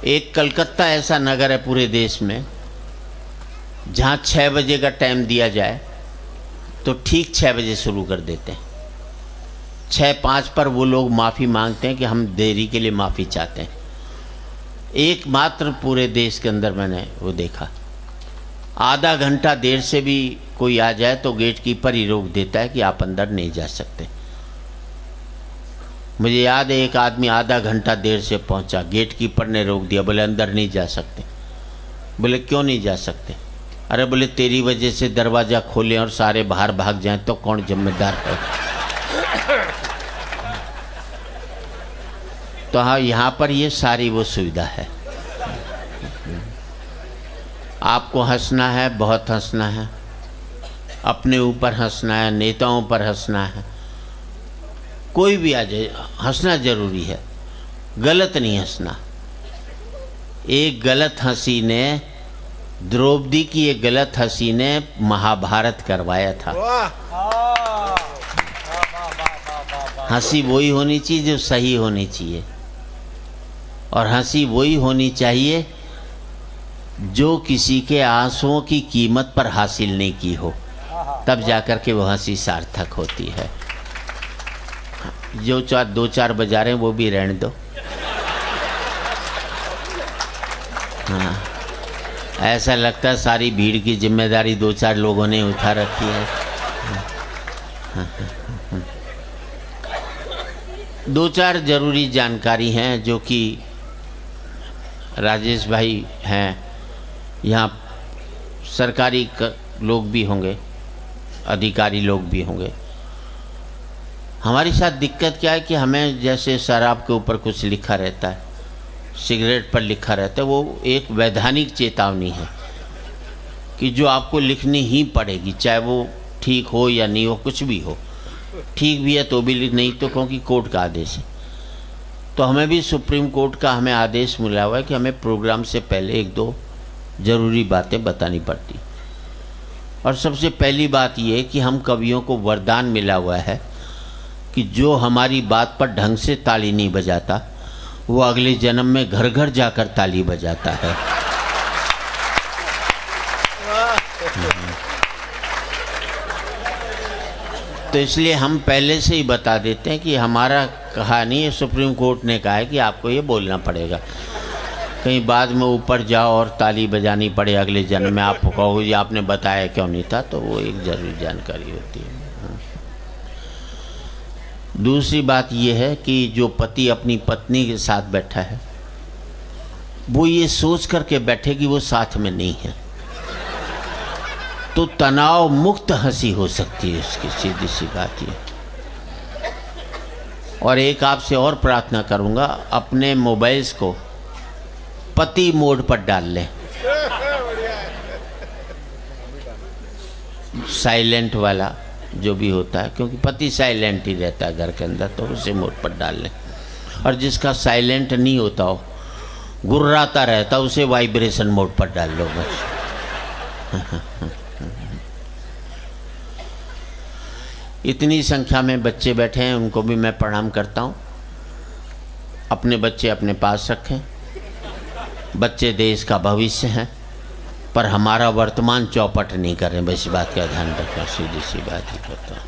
एक कलकत्ता ऐसा नगर है पूरे देश में जहाँ 6 बजे का टाइम दिया जाए तो ठीक 6 बजे शुरू कर देते हैं। 6:05 पर वो लोग माफ़ी मांगते हैं कि हम देरी के लिए माफ़ी चाहते हैं। एकमात्र पूरे देश के अंदर मैंने वो देखा, आधा घंटा देर से भी कोई आ जाए तो गेट कीपर ही रोक देता है कि आप अंदर नहीं जा सकते। मुझे याद है एक आदमी आधा घंटा देर से पहुंचा, गेट कीपर ने रोक दिया, बोले अंदर नहीं जा सकते। बोले क्यों नहीं जा सकते? अरे बोले तेरी वजह से दरवाज़ा खोले और सारे बाहर भाग जाएं तो कौन जिम्मेदार है? तो हाँ, यहाँ पर ये सारी वो सुविधा है। आपको हंसना है, बहुत हंसना है, अपने ऊपर हंसना है, नेताओं पर हंसना है, कोई भी आ जाए हंसना जरूरी है, गलत नहीं हंसना। एक गलत हंसी ने, द्रौपदी की एक गलत हंसी ने महाभारत करवाया था। हंसी वही होनी चाहिए जो सही होनी चाहिए, और हंसी वही होनी चाहिए जो किसी के आंसुओं की कीमत पर हासिल नहीं की हो, तब जाकर के वो हंसी सार्थक होती है। जो 2-4 बजा रहे हैं वो भी रहने दो। हाँ, ऐसा लगता है सारी भीड़ की जिम्मेदारी 2-4 लोगों ने उठा रखी है। 2-4 जरूरी जानकारी हैं जो कि राजेश भाई हैं, यहाँ सरकारी लोग भी होंगे, अधिकारी लोग भी होंगे। हमारे साथ दिक्कत क्या है कि हमें जैसे शराब के ऊपर कुछ लिखा रहता है, सिगरेट पर लिखा रहता है, वो एक वैधानिक चेतावनी है कि जो आपको लिखनी ही पड़ेगी, चाहे वो ठीक हो या नहीं हो, कुछ भी हो। ठीक भी है तो भी लिख, नहीं तो क्योंकि कोर्ट का आदेश है। तो हमें भी सुप्रीम कोर्ट का हमें आदेश मिला हुआ है कि हमें प्रोग्राम से पहले 1-2 ज़रूरी बातें बतानी पड़ती। और सबसे पहली बात ये है कि हम कवियों को वरदान मिला हुआ है कि जो हमारी बात पर ढंग से ताली नहीं बजाता वो अगले जन्म में घर घर जाकर ताली बजाता है। तो इसलिए हम पहले से ही बता देते हैं कि हमारा कहा नहीं है, सुप्रीम कोर्ट ने कहा है कि आपको ये बोलना पड़ेगा। कहीं बाद में ऊपर जाओ और ताली बजानी पड़े अगले जन्म में, आप कहोगे जी आपने बताया क्यों नहीं था, तो वो एक जरूरी जानकारी होती है। दूसरी बात यह है कि जो पति अपनी पत्नी के साथ बैठा है वो ये सोच करके बैठे कि वो साथ में नहीं है, तो तनाव मुक्त हंसी हो सकती है उसकी, सीधी सी बात ये। और एक आपसे और प्रार्थना करूंगा, अपने मोबाइल्स को पति मोड पर डाल लें, साइलेंट वाला जो भी होता है, क्योंकि पति साइलेंट ही रहता है घर के अंदर, तो उसे मोड पर डाल लें। और जिसका साइलेंट नहीं होता हो, गुर्राता रहता, उसे वाइब्रेशन मोड पर डाल लो बस। इतनी संख्या में बच्चे बैठे हैं, उनको भी मैं प्रणाम करता हूँ। अपने बच्चे अपने पास रखें, बच्चे देश का भविष्य हैं, पर हमारा वर्तमान चौपट नहीं करें, बस इस बात का ध्यान रखें, सीधी सी बात ही करता हूँ।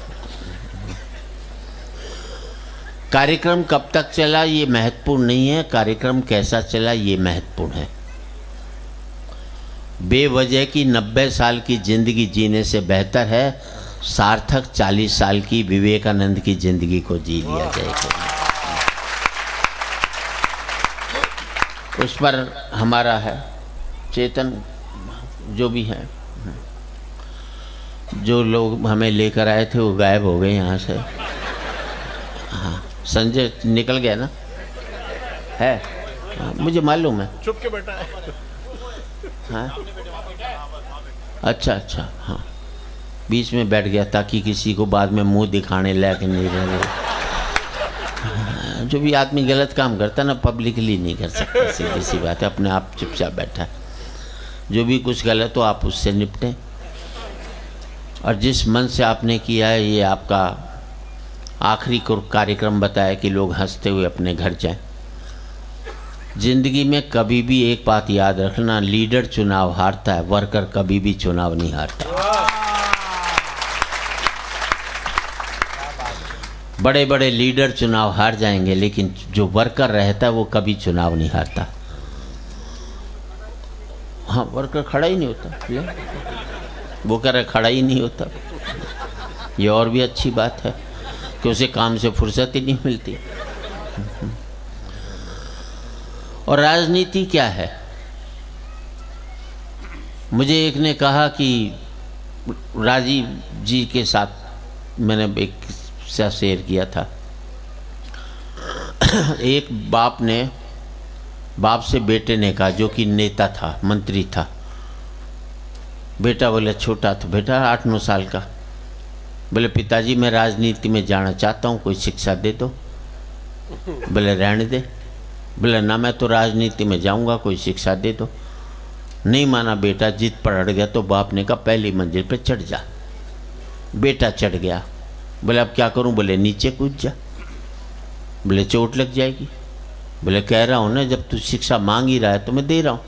कार्यक्रम कब तक चला ये महत्वपूर्ण नहीं है, कार्यक्रम कैसा चला ये महत्वपूर्ण है। बेवजह की 90 साल की जिंदगी जीने से बेहतर है सार्थक 40 साल की विवेकानंद की जिंदगी को जी लिया जाएगा। उस पर हमारा है चेतन, जो भी हैं, जो लोग हमें लेकर आए थे वो गायब हो गए यहाँ से। हाँ, संजय निकल गया ना, है? हाँ, मुझे मालूम है, चुप के बैठा है। हाँ, अच्छा, हाँ, बीच में बैठ गया ताकि किसी को बाद में मुंह दिखाने लायक नहीं रहे। जो भी आदमी गलत काम करता ना, पब्लिकली नहीं कर सकता, सीधी सी बात है, अपने आप चुपचाप बैठा है। जो भी कुछ गलत हो आप उससे निपटें, और जिस मन से आपने किया है, ये आपका आखिरी कार्यक्रम बताया कि लोग हंसते हुए अपने घर जाएं। जिंदगी में कभी भी एक बात याद रखना, लीडर चुनाव हारता है, वर्कर कभी भी चुनाव नहीं हारता। बड़े बड़े लीडर चुनाव हार जाएंगे, लेकिन जो वर्कर रहता है वो कभी चुनाव नहीं हारता। हाँ, वर्कर खड़ा ही नहीं होता, वो कह रहे खड़ा ही नहीं होता। ये और भी अच्छी बात है कि उसे काम से फुर्सत ही नहीं मिलती। और राजनीति क्या है? मुझे एक ने कहा कि राजीव जी के साथ मैंने एक सा शेयर किया था। एक बाप से बेटे ने कहा, जो कि नेता था, मंत्री था। बेटा बोले, छोटा था बेटा 8-9 साल का, बोले पिताजी मैं राजनीति में जाना चाहता हूँ, कोई शिक्षा दे दो। बोले रहने दे। बोले ना, मैं तो राजनीति में जाऊँगा, कोई शिक्षा दे दो। नहीं माना बेटा, जिद पर अड़ गया। तो बाप ने कहा पहली मंजिल पे चढ़ जा। बेटा चढ़ गया। बोले अब क्या करूं? बोले नीचे कूद जा। बोले चोट लग जाएगी। बोले कह रहा हूं ना, जब तू शिक्षा मांग ही रहा है तो मैं दे रहा हूं,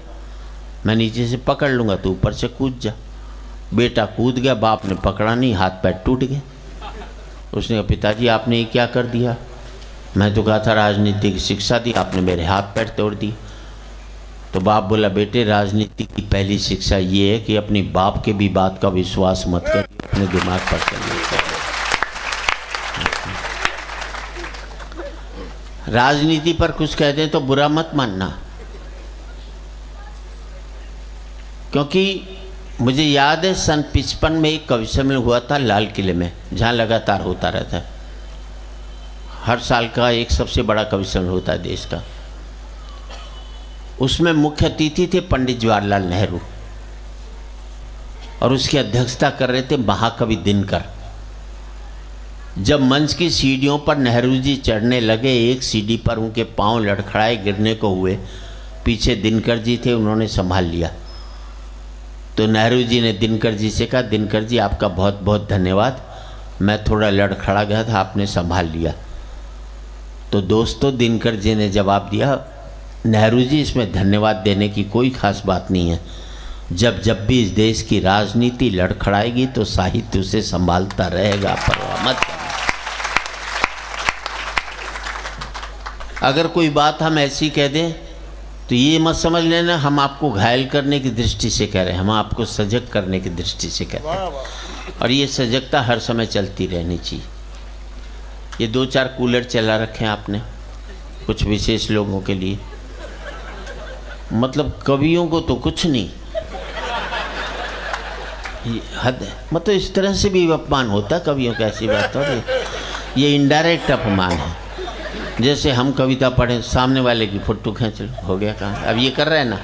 मैं नीचे से पकड़ लूंगा, तू ऊपर से कूद जा। बेटा कूद गया, बाप ने पकड़ा नहीं, हाथ पैर टूट गए। उसने कहा पिताजी आपने ये क्या कर दिया? मैं तो कहा था राजनीति की शिक्षा दी, आपने मेरे हाथ पैर तोड़ दिए। तो बाप बोला बेटे, राजनीति की पहली शिक्षा ये है कि अपनी बाप के भी बात का विश्वास मत कर, अपने दिमाग पर चलिए। राजनीति पर कुछ कहते हैं तो बुरा मत मानना, क्योंकि मुझे याद है सन 55 में एक कवि सम्मेलन हुआ था लाल किले में, जहाँ लगातार होता रहता है। हर साल का एक सबसे बड़ा कवि सम्मेलन होता है देश का। उसमें मुख्य अतिथि थे पंडित जवाहरलाल नेहरू, और उसकी अध्यक्षता कर रहे थे महाकवि दिनकर। जब मंच की सीढ़ियों पर नेहरू जी चढ़ने लगे, एक सीढ़ी पर उनके पांव लड़खड़ाए गिरने को हुए। पीछे दिनकर जी थे, उन्होंने संभाल लिया। तो नेहरू जी ने दिनकर जी से कहा, दिनकर जी आपका बहुत बहुत धन्यवाद, मैं थोड़ा लड़खड़ा गया था, आपने संभाल लिया। तो दोस्तों, दिनकर जी ने जवाब दिया, नेहरू जी इसमें धन्यवाद देने की कोई खास बात नहीं है। जब भी इस देश की राजनीति लड़खड़ाएगी तो साहित्य उसे संभालता रहेगा, परवाह मत करना। अगर कोई बात हम ऐसी कह दें तो ये मत समझ लेना हम आपको घायल करने की दृष्टि से कह रहे हैं, हम आपको सजग करने की दृष्टि से कह रहे हैं। और ये सजगता हर समय चलती रहनी चाहिए। ये 2-4 कूलर चला रखे हैं आपने कुछ विशेष लोगों के लिए, मतलब कवियों को तो कुछ नहीं, हद है। मतलब इस तरह से भी अपमान होता है कवियों का, ऐसी बात हो रही। ये इनडायरेक्ट अपमान है। जैसे हम कविता पढ़े, सामने वाले की फोटो खींच लो, हो गया काम। अब ये कर रहे हैं ना,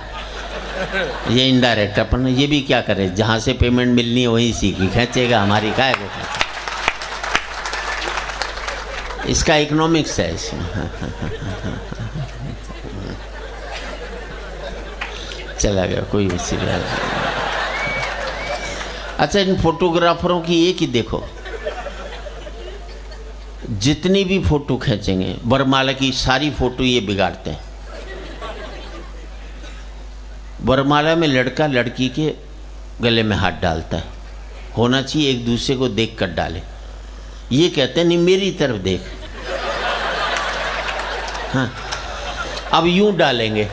ये इनडायरेक्ट अपन। ये भी क्या करे, जहाँ से पेमेंट मिलनी है वहीं सीखी खींचेगा, हमारी काय को खींचे। इसका इकोनॉमिक्स है इसमें। चला गया, कोई वैसी बात नहीं। अच्छा, इन फोटोग्राफरों की एक ही देखो, जितनी भी फोटो खींचेंगे, वरमाला की सारी फोटो ये बिगाड़ते हैं। वरमाला में लड़का लड़की के गले में हाथ डालता है, होना चाहिए एक दूसरे को देख कर डाले। ये कहते हैं नहीं मेरी तरफ देख। हाँ, अब यूं डालेंगे,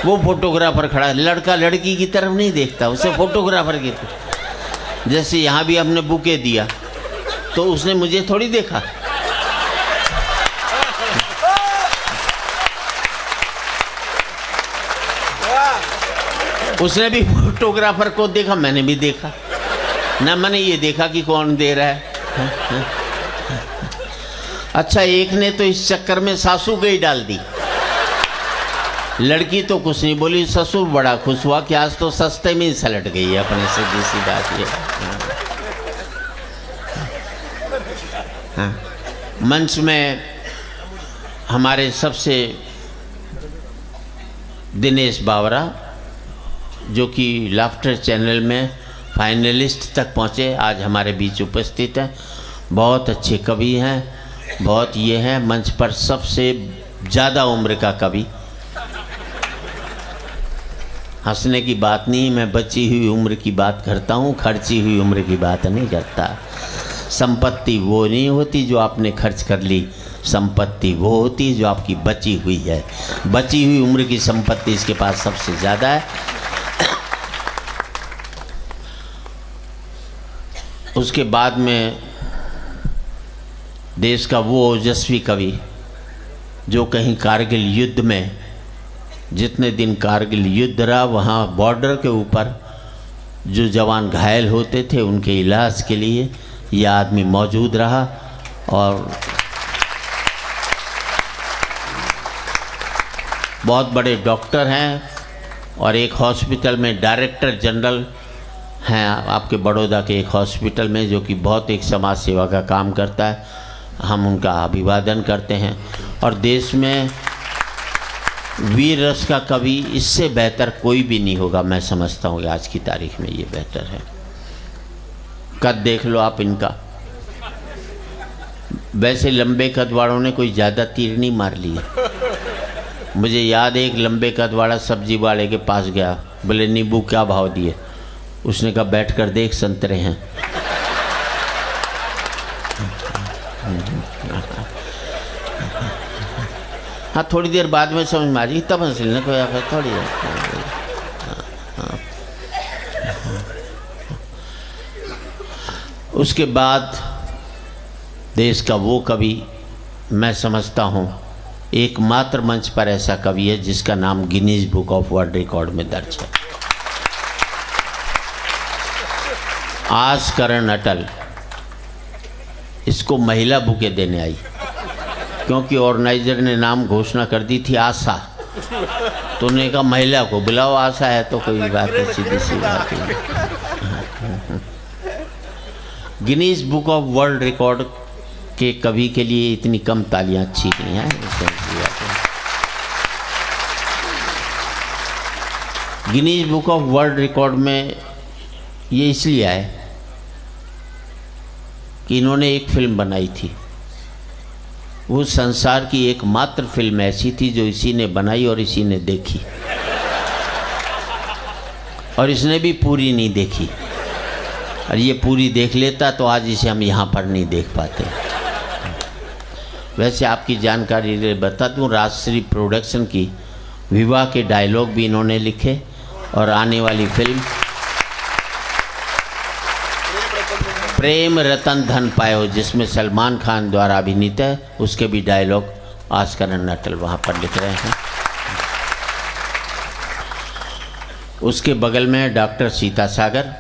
वो फोटोग्राफर खड़ा है, लड़का लड़की की तरफ नहीं देखता, उसे फोटोग्राफर की तरफ। जैसे यहाँ भी हमने बुके दिया तो उसने मुझे थोड़ी देखा, उसने भी फोटोग्राफर को देखा, मैंने भी देखा ना, मैंने ये देखा कि कौन दे रहा है। अच्छा, एक ने तो इस चक्कर में सासू गई डाल दी। लड़की तो कुछ नहीं बोली, ससुर बड़ा खुश हुआ कि आज तो सस्ते में ही सलट गई है अपने से। सीधी बात ये। हाँ, मंच में हमारे सबसे दिनेश बावरा, जो कि लाफ्टर चैनल में फाइनलिस्ट तक पहुँचे, आज हमारे बीच उपस्थित हैं। बहुत अच्छे कवि हैं, बहुत ये हैं, मंच पर सबसे ज़्यादा उम्र का कवि हंसने की बात नहीं, मैं बची हुई उम्र की बात करता हूँ, खर्ची हुई उम्र की बात नहीं करता। संपत्ति वो नहीं होती जो आपने खर्च कर ली, संपत्ति वो होती है जो आपकी बची हुई है। बची हुई उम्र की संपत्ति इसके पास सबसे ज़्यादा है। उसके बाद में देश का वो ओजस्वी कवि जो कहीं कारगिल युद्ध में, जितने दिन कारगिल युद्ध रहा वहाँ बॉर्डर के ऊपर जो जवान घायल होते थे उनके इलाज के लिए यह आदमी मौजूद रहा। और बहुत बड़े डॉक्टर हैं और एक हॉस्पिटल में डायरेक्टर जनरल हैं आपके बड़ौदा के एक हॉस्पिटल में, जो कि बहुत एक समाज सेवा का काम करता है। हम उनका अभिवादन करते हैं। और देश में वीर रस का कवि इससे बेहतर कोई भी नहीं होगा, मैं समझता हूँ कि आज की तारीख में ये बेहतर है। कद देख लो आप इनका, वैसे लंबे कद वालों ने कोई ज़्यादा तीर नहीं मार लिए। मुझे याद है एक लंबे कद वाला सब्जी वाले के पास गया, बोले नींबू क्या भाव दिए? उसने कहा बैठ कर देख संतरे हैं। हाँ थोड़ी देर बाद में समझ में आ जाएगी, तब हंस लेना कोई थोड़ी देर। उसके बाद देश का वो कवि, मैं समझता हूँ एकमात्र मंच पर ऐसा कवि है जिसका नाम Guinness book of world record में दर्ज है, आज करण अटल। इसको महिला बुके देने आई क्योंकि ऑर्गेनाइजर ने नाम घोषणा कर दी थी आशा, तो उन्होंने कहा महिला को बुलाओ, आशा है तो कोई बात नहीं, सीधी सी बात है। Guinness book of world record के कवि के लिए इतनी कम तालियां अच्छी नहीं हैं। Guinness book of world record में ये इसलिए आए कि इन्होंने एक फिल्म बनाई थी, वो संसार की एकमात्र फिल्म ऐसी थी जो इसी ने बनाई और इसी ने देखी, और इसने भी पूरी नहीं देखी। और ये पूरी देख लेता तो आज इसे हम यहाँ पर नहीं देख पाते। वैसे आपकी जानकारी लिए बता दूँ, राजश्री प्रोडक्शन की विवाह के डायलॉग भी इन्होंने लिखे, और आने वाली फिल्म प्रेम रतन धन पायो जिसमें सलमान खान द्वारा अभिनीत है, उसके भी डायलॉग आज करण अटल वहाँ पर लिख रहे हैं। उसके बगल में डॉक्टर सीता सागर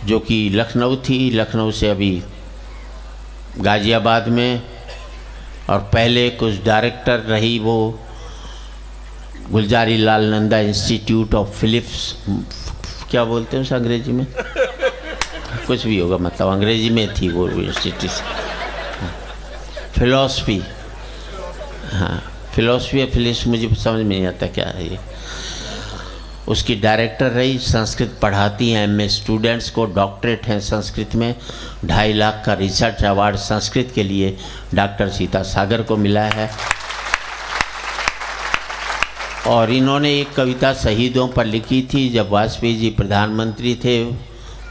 जो कि लखनऊ थी, लखनऊ से अभी गाज़ियाबाद में, और पहले कुछ डायरेक्टर रही वो Gulzari Lal Nanda institute of Philips, क्या बोलते हैं उस अंग्रेजी में, कुछ भी होगा, मतलब अंग्रेजी में थी वो इंस्टीट्यूट, फिलॉसफी, हाँ फिलॉसफी या फिलिप्स मुझे समझ में नहीं आता क्या है ये। उसकी डायरेक्टर रही, संस्कृत पढ़ाती हैं, एमए स्टूडेंट्स को, डॉक्टरेट हैं संस्कृत में, 2.5 लाख का रिसर्च अवार्ड संस्कृत के लिए डॉक्टर सीता सागर को मिला है। और इन्होंने एक कविता शहीदों पर लिखी थी, जब वाजपेयी जी प्रधानमंत्री थे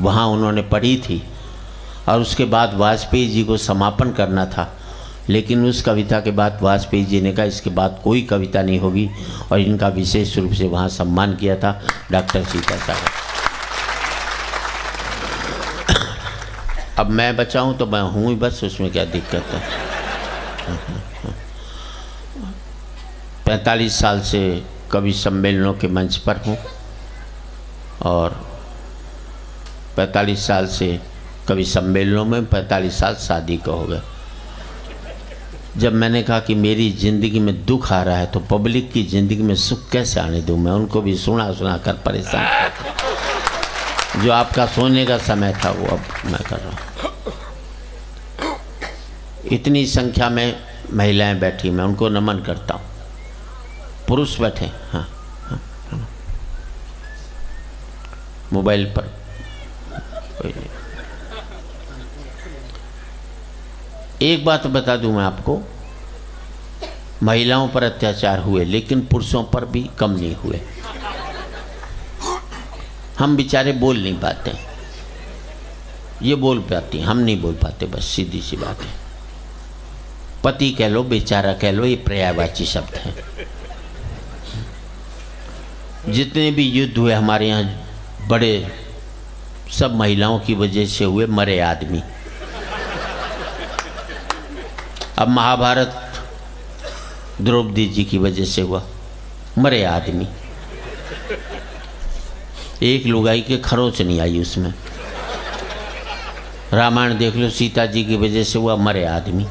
वहाँ उन्होंने पढ़ी थी, और उसके बाद वाजपेयी जी को समापन करना था, लेकिन उस कविता के बाद वाजपेयी जी ने कहा इसके बाद कोई कविता नहीं होगी, और इनका विशेष रूप से वहाँ सम्मान किया था डॉक्टर सीता सागर। अब मैं बचाऊँ तो मैं हूँ ही बस, उसमें क्या दिक्कत है। 45 साल से कवि सम्मेलनों के मंच पर हूँ, और 45 साल से कवि सम्मेलनों में 45 साल शादी को हो गए। जब मैंने कहा कि मेरी ज़िंदगी में दुख आ रहा है तो पब्लिक की ज़िंदगी में सुख कैसे आने दूँ, मैं उनको भी सुना सुना कर परेशान। जो आपका सोने का समय था वो अब मैं कर रहा हूँ। इतनी संख्या में महिलाएं बैठी, मैं उनको नमन करता हूँ। पुरुष बैठे, हाँ हाँ, मोबाइल पर कोई नहीं। एक बात बता दूं मैं आपको, महिलाओं पर अत्याचार हुए, लेकिन पुरुषों पर भी कम नहीं हुए। हम बेचारे बोल नहीं पाते, ये बोल पाती, हम नहीं बोल पाते, बस सीधी सी बात है। पति कह लो, बेचारा कह लो, ये पर्यायवाची शब्द है। जितने भी युद्ध हुए हमारे यहाँ बड़े, सब महिलाओं की वजह से हुए, मरे आदमी। अब महाभारत द्रौपदी जी की वजह से हुआ, मरे आदमी। एक लुगाई के खरोच नहीं आई उसमें। रामायण देख लो, सीता जी की वजह से हुआ, मरे आदमी।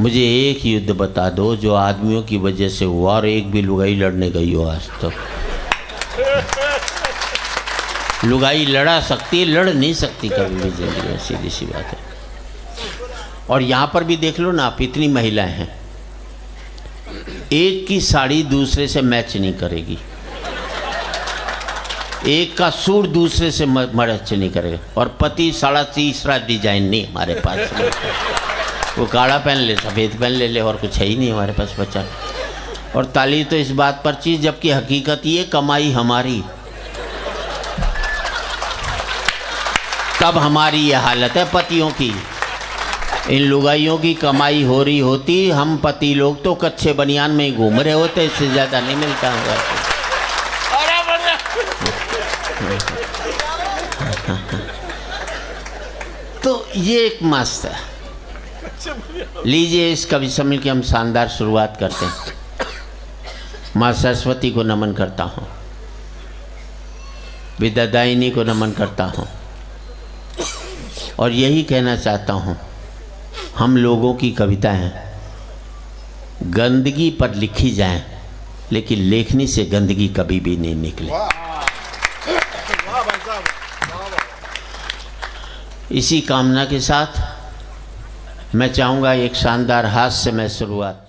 मुझे एक युद्ध बता दो जो आदमियों की वजह से हुआ और एक भी लुगाई लड़ने गई हो आज तक। लुगाई लड़ा सकती है, लड़ नहीं सकती कभी भी जिंदगी में, सीधी सी बात है। और यहाँ पर भी देख लो ना आप, इतनी महिलाएं हैं, एक की साड़ी दूसरे से मैच नहीं करेगी, एक का सूट दूसरे से मैच नहीं करेगा। और पति साड़ा तीसरा डिजाइन नहीं हमारे पास में। वो काला पहन ले, सफ़ेद पहन ले, और कुछ है ही नहीं हमारे पास बचा। और ताली तो इस बात पर चीज़, जबकि हकीकत ये कमाई हमारी, तब हमारी ये हालत है पतियों की। इन लुगाइयों की कमाई हो रही होती, हम पति लोग तो कच्चे बनियान में ही घूम रहे होते, इससे ज़्यादा नहीं मिलता होगा। तो ये एक मस्त है। लीजिए, इस कवि सम्मेलन की हम शानदार शुरुआत करते हैं। माँ सरस्वती को नमन करता हूँ, विद्यादायिनी को नमन करता हूँ, और यही कहना चाहता हूँ, हम लोगों की कविताएं गंदगी पर लिखी जाएं, लेकिन लेखनी से गंदगी कभी भी नहीं निकले। इसी कामना के साथ मैं चाहूँगा एक शानदार हास्य में शुरुआत